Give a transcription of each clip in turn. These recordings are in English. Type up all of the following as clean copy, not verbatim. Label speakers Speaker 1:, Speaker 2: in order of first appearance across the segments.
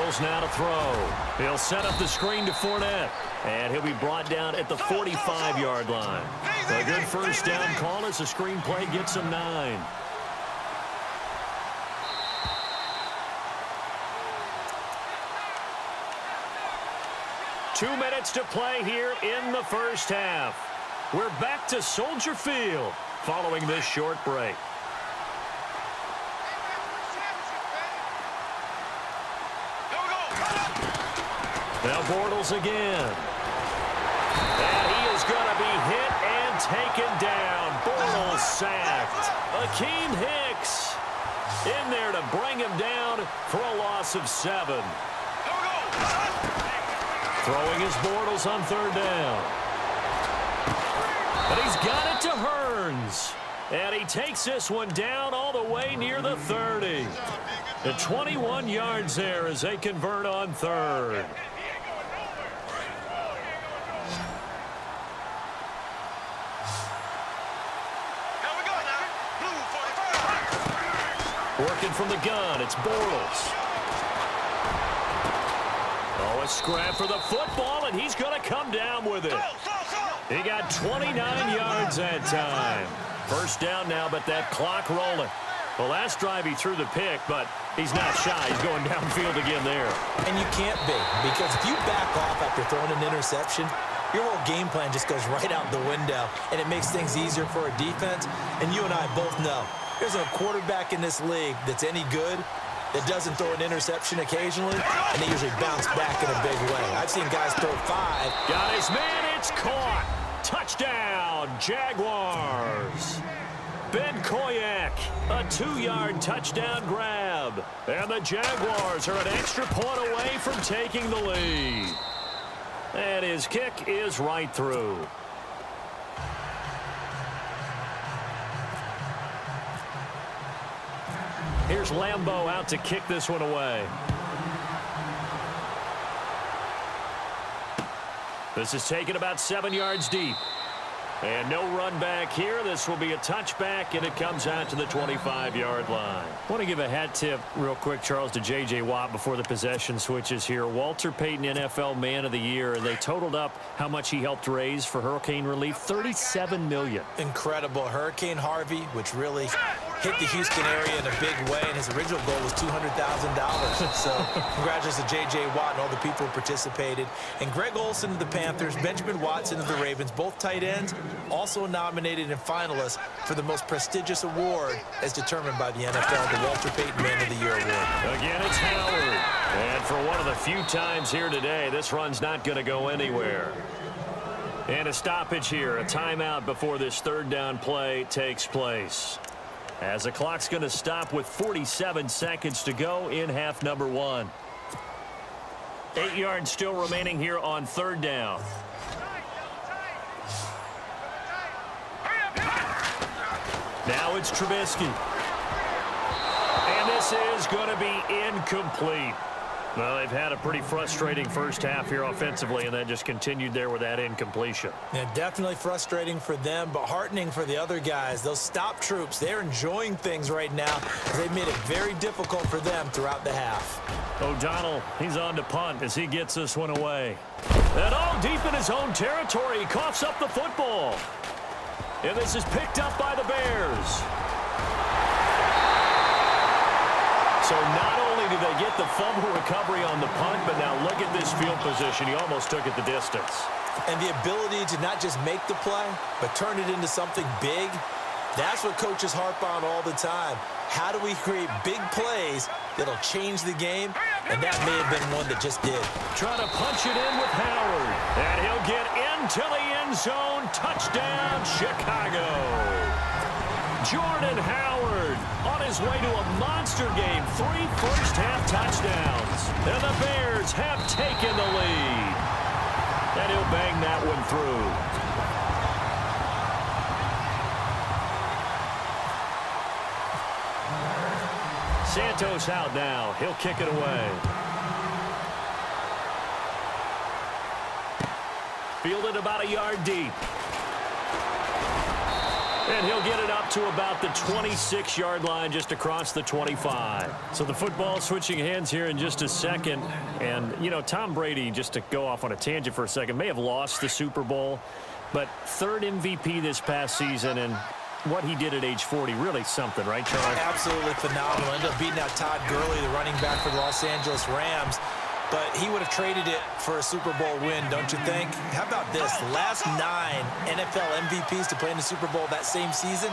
Speaker 1: Bortles now to throw. He'll set up the screen to Fournette. And he'll be brought down at the 45-yard line. A good first down call as the screen play gets him 9. Two minutes to play here in the first half. We're back to Soldier Field following this short break. Now Bortles again. And he is going to be hit and taken down. Bortles sacked. Akeem Hicks in there to bring him down for a loss of 7. Throwing his Bortles on third down. But he's got it to Hearns. And he takes this one down all the way near the 30. The 21 yards there as they convert on third. Working from the gun, it's Bortles. Oh, a scrap for the football, and he's going to come down with it. He got 29 yards that time. First down now, but that clock rolling. Well, last drive he threw the pick, but he's not shy. He's going downfield again there.
Speaker 2: And you can't be, because if you back off after throwing an interception, your whole game plan just goes right out the window, and it makes things easier for a defense. And you and I both know there's a quarterback in this league that's any good that doesn't throw an interception occasionally, and they usually bounce back in a big way. I've seen guys throw 5.
Speaker 1: Got his man. It's caught. Touchdown, Jaguars. Ben Koyak, a 2-yard touchdown grab. And the Jaguars are an extra point away from taking the lead. And his kick is right through. Here's Lambeau out to kick this one away. This is taken about 7 yards deep. And no run back here. This will be a touchback, and it comes out to the 25-yard line. I want to give a hat tip real quick, Charles, to J.J. Watt before the possession switches here. Walter Payton, NFL Man of the Year, and they totaled up how much he helped raise for hurricane relief, $37 million.
Speaker 2: Incredible. Hurricane Harvey, which really hit the Houston area in a big way, and his original goal was $200,000. So congratulations to J.J. Watt and all the people who participated. And Greg Olsen of the Panthers, Benjamin Watson of the Ravens, both tight ends, also nominated and finalists for the most prestigious award as determined by the NFL, the Walter Payton Man of the Year Award.
Speaker 1: Again, it's Howard. And for one of the few times here today, this run's not going to go anywhere. And a stoppage here, a timeout before this third down play takes place. As the clock's going to stop with 47 seconds to go in half number 1. 8 yards still remaining here on third down. Now it's Trubisky. And this is going to be incomplete. Well, they've had a pretty frustrating first half here offensively, and then just continued there with that incompletion.
Speaker 2: Yeah, definitely frustrating for them, but heartening for the other guys. Those stop troops, they're enjoying things right now. They've made it very difficult for them throughout the half.
Speaker 1: O'Donnell, he's on to punt as he gets this one away. And all deep in his own territory, he coughs up the football. And this is picked up by the Bears. So not only did they get the fumble recovery on the punt, but now look at this field position. He almost took it the distance.
Speaker 2: And the ability to not just make the play, but turn it into something big, that's what coaches harp on all the time. How do we create big plays that'll change the game? And that may have been one that just did.
Speaker 1: Trying to punch it in with Howard. And he'll get into the end zone. Touchdown, Chicago. Jordan Howard on his way to a monster game. 3 first-half touchdowns. And the Bears have taken the lead. And he'll bang that one through. Santos out now. He'll kick it away. Fielded about a yard deep. And he'll get it up to about the 26-yard line, just across the 25. So the football switching hands here in just a second. And, you know, Tom Brady, just to go off on a tangent for a second, may have lost the Super Bowl, but third MVP this past season, and what he did at age 40, really something, right, Charles?
Speaker 2: Absolutely phenomenal. Ended up beating out Todd Gurley, the running back for the Los Angeles Rams. But he would have traded it for a Super Bowl win, don't you think? How about this? The last 9 NFL MVPs to play in the Super Bowl that same season,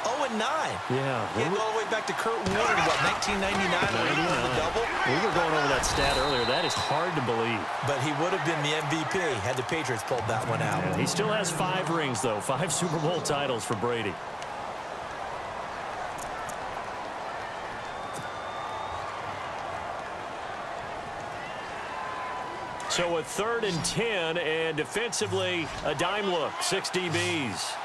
Speaker 2: 0-9.
Speaker 1: Yeah.
Speaker 2: He had to go all the way back to Kurt Warner in, what, 1999 when he won the double?
Speaker 1: We were going over that stat earlier. That is hard to believe.
Speaker 2: But he would have been the MVP had the Patriots pulled that one out.
Speaker 1: Yeah, he still has 5 rings, though. 5 Super Bowl titles for Brady. So a 3rd and 10, and defensively, a dime look, 6 DBs.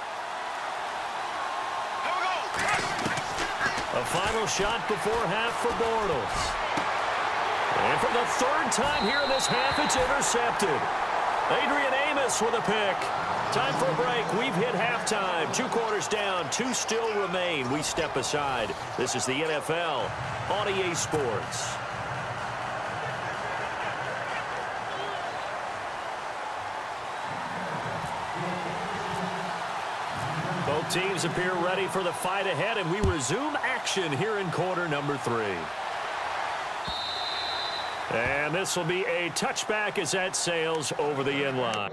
Speaker 1: A final shot before half for Bortles. And for the 3rd time here in this half, it's intercepted. Adrian Amos with a pick. Time for a break. We've hit halftime. 2 quarters down, 2 still remain. We step aside. This is the NFL on EA Sports. Both teams appear ready for the fight ahead, and we resume action here in quarter number 3. And this will be a touchback as that sails over the end line.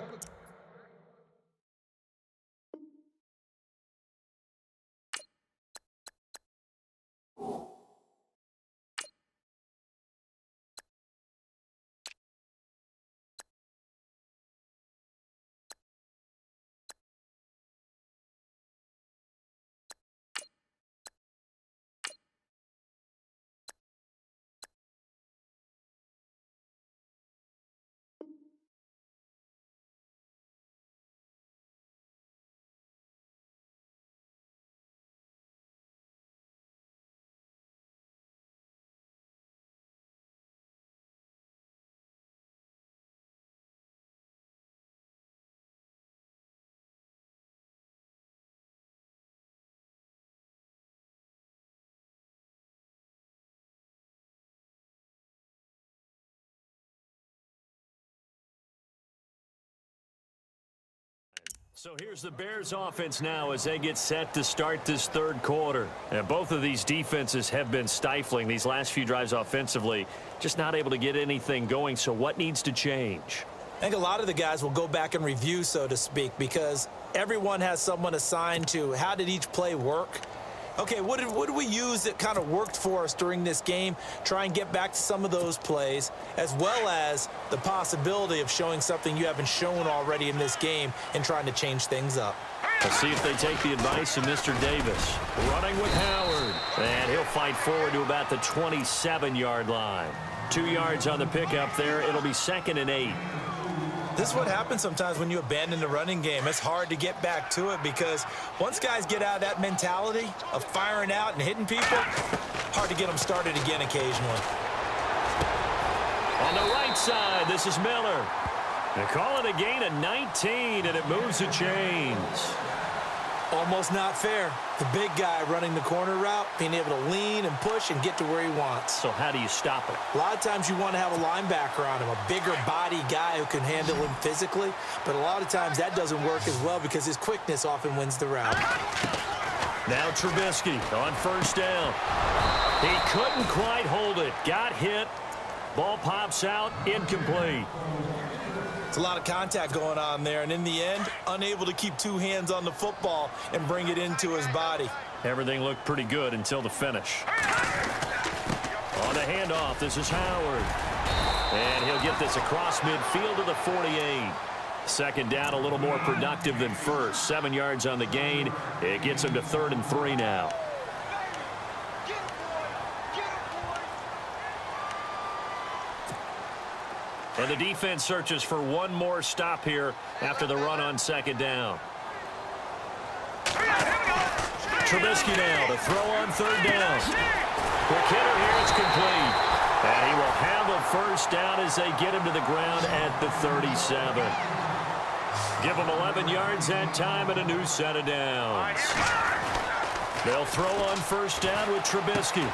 Speaker 1: So here's the Bears offense now as they get set to start this 3rd quarter. And both of these defenses have been stifling these last few drives offensively, just not able to get anything going. So what needs to change?
Speaker 2: I think a lot of the guys will go back and review, so to speak, because everyone has someone assigned to how did each play work. Okay, what did we use that kind of worked for us during this game? Try and get back to some of those plays, as well as the possibility of showing something you haven't shown already in this game and trying to change things up.
Speaker 1: We'll see if they take the advice of Mr. Davis. Running with Howard. And he'll fight forward to about the 27-yard line. 2 yards on the pickup there. It'll be 2nd and 8.
Speaker 2: This is what happens sometimes when you abandon the running game. It's hard to get back to it because once guys get out of that mentality of firing out and hitting people, hard to get them started again occasionally.
Speaker 1: On the right side, this is Miller. They call it a gain of 19, and it moves the chains.
Speaker 2: Almost not fair. The big guy running the corner route, being able to lean and push and get to where he wants.
Speaker 1: So how do you stop it?
Speaker 2: A lot of times you want to have a linebacker on him, a bigger body guy who can handle him physically. But a lot of times that doesn't work as well because his quickness often wins the route.
Speaker 1: Now Trubisky on 1st down. He couldn't quite hold it. Got hit. Ball pops out. Incomplete.
Speaker 2: It's a lot of contact going on there, and in the end, unable to keep 2 hands on the football and bring it into his body.
Speaker 1: Everything looked pretty good until the finish. On the handoff, this is Howard. And he'll get this across midfield to the 48. 2nd down, a little more productive than first. 7 yards on the gain. It gets him to 3rd and 3 now. And the defense searches for one more stop here after the run on 2nd down. Trubisky now to throw on 3rd down. Quick hitter here, it's complete. And he will have a 1st down as they get him to the ground at the 37. Give them 11 yards that time and a new set of downs. They'll throw on first down with Trubisky.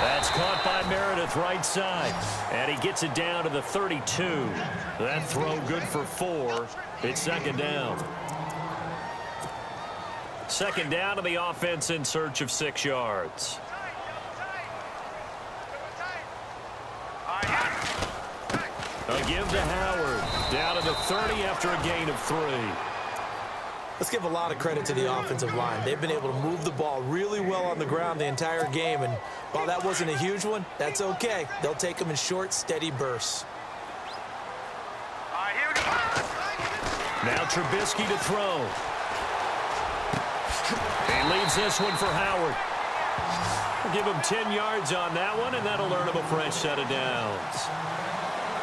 Speaker 1: That's caught by Meredith right side. And he gets it down to the 32. That throw good for 4. It's second down. Second down to the offense in search of 6 yards. A give to Howard. Down to the 30 after a gain of 3.
Speaker 2: Let's give a lot of credit to the offensive line. They've been able to move the ball really well on the ground the entire game. And while that wasn't a huge one, that's okay. They'll take them in short, steady bursts.
Speaker 1: Now Trubisky to throw. He leaves this one for Howard. We'll give him 10 yards on that one, and that'll earn him a fresh set of downs.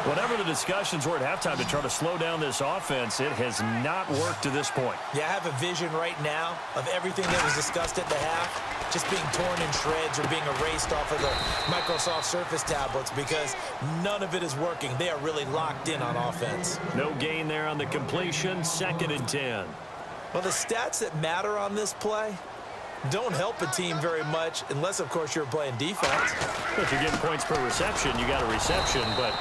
Speaker 1: Whatever the discussions were at halftime to try to slow down this offense, it has not worked to this point.
Speaker 2: Yeah, I have a vision right now of everything that was discussed at the half just being torn in shreds or being erased off of the Microsoft Surface tablets because none of it is working. They are really locked in on offense.
Speaker 1: No gain there on the completion, 2nd and 10.
Speaker 2: Well, the stats that matter on this play don't help a team very much unless, of course, you're playing defense.
Speaker 1: If you're getting points per reception, you got a reception, but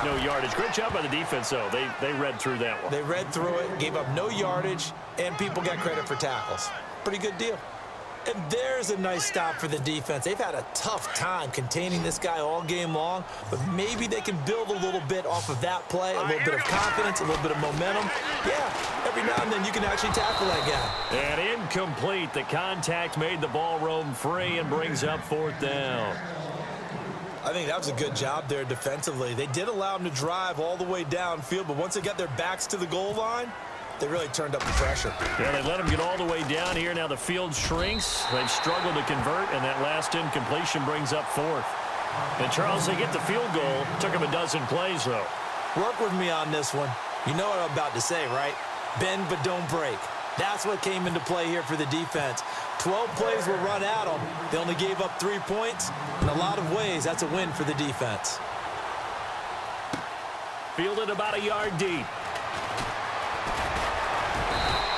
Speaker 1: no yardage. Great job by the defense, though. They read through that one.
Speaker 2: They read through it, gave up no yardage, and people got credit for tackles. Pretty good deal. And there's a nice stop for the defense. They've had a tough time containing this guy all game long, but maybe they can build a little bit off of that play, a little bit of confidence, a little bit of momentum. Yeah, every now and then you can actually tackle that guy.
Speaker 1: And incomplete. The contact made the ball roam free and brings up 4th down.
Speaker 2: I think that was a good job there defensively. They did allow them to drive all the way downfield, but once they got their backs to the goal line, they really turned up the pressure.
Speaker 1: Yeah, they let them get all the way down here. Now the field shrinks. They've struggled to convert, and that last incompletion brings up 4th. And, Charles, they get the field goal. Took them a dozen plays, though.
Speaker 2: Work with me on this one. You know what I'm about to say, right? Bend but don't break. That's what came into play here for the defense. 12 plays were run at them. They only gave up 3 points. In a lot of ways, that's a win for the defense.
Speaker 1: Fielded about a yard deep.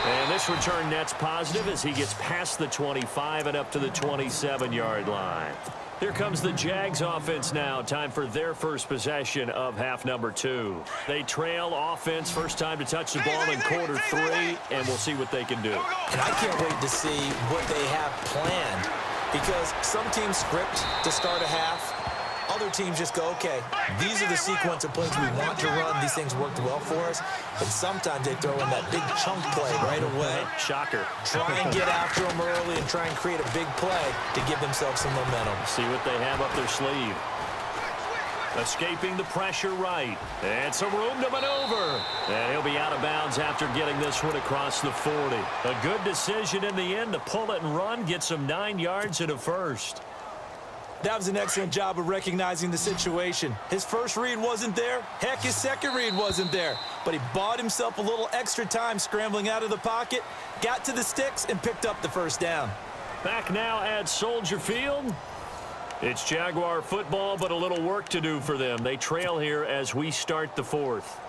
Speaker 1: And this return net's positive as he gets past the 25 and up to the 27-yard line. Here comes the Jags offense now. Time for their first possession of half number 2. They trail offense, first time to touch the ball in quarter 3, and we'll see what they can do.
Speaker 2: And I can't wait to see what they have planned because some teams script to start a half. Other teams just go, okay, these are the sequence of plays we want to run. These things worked well for us. But sometimes they throw in that big chunk play right away.
Speaker 1: Shocker.
Speaker 2: Try and get after them early and try and create a big play to give themselves some momentum.
Speaker 1: See what they have up their sleeve. Escaping the pressure right. And some room to maneuver. And he'll be out of bounds after getting this one across the 40. A good decision in the end to pull it and run. Gets him 9 yards and a first.
Speaker 2: That was an excellent job of recognizing the situation. His first read wasn't there. Heck, his second read wasn't there. But he bought himself a little extra time scrambling out of the pocket, got to the sticks, and picked up the first down.
Speaker 1: Back now at Soldier Field. It's Jaguar football, but a little work to do for them. They trail here as we start the 4th.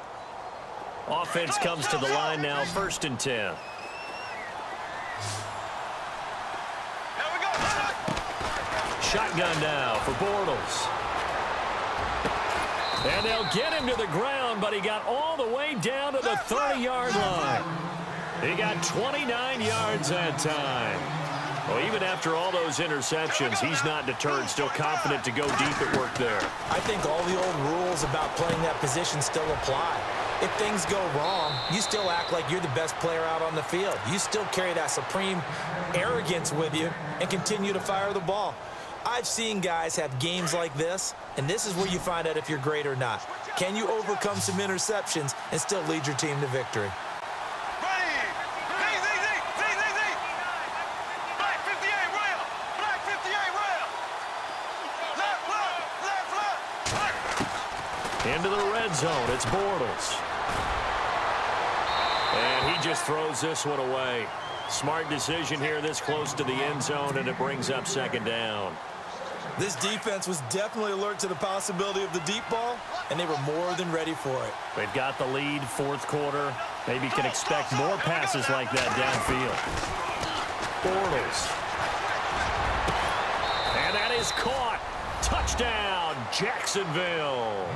Speaker 1: Offense comes to the line now, 1st and 10. Shotgun now for Bortles. And they'll get him to the ground, but he got all the way down to the 30-yard line. He got 29 yards that time. Well, even after all those interceptions, he's not deterred, still confident to go deep at work there.
Speaker 2: I think all the old rules about playing that position still apply. If things go wrong, you still act like you're the best player out on the field. You still carry that supreme arrogance with you and continue to fire the ball. I've seen guys have games like this, and this is where you find out if you're great or not. Can you overcome some interceptions and still lead your team to victory?
Speaker 1: Into the red zone, it's Bortles. And he just throws this one away. Smart decision here this close to the end zone, and it brings up 2nd down.
Speaker 2: This defense was definitely alert to the possibility of the deep ball, and they were more than ready for it.
Speaker 1: They've got the lead, fourth quarter. Maybe can expect more passes like that downfield. Bortles. And that is caught. Touchdown, Jacksonville.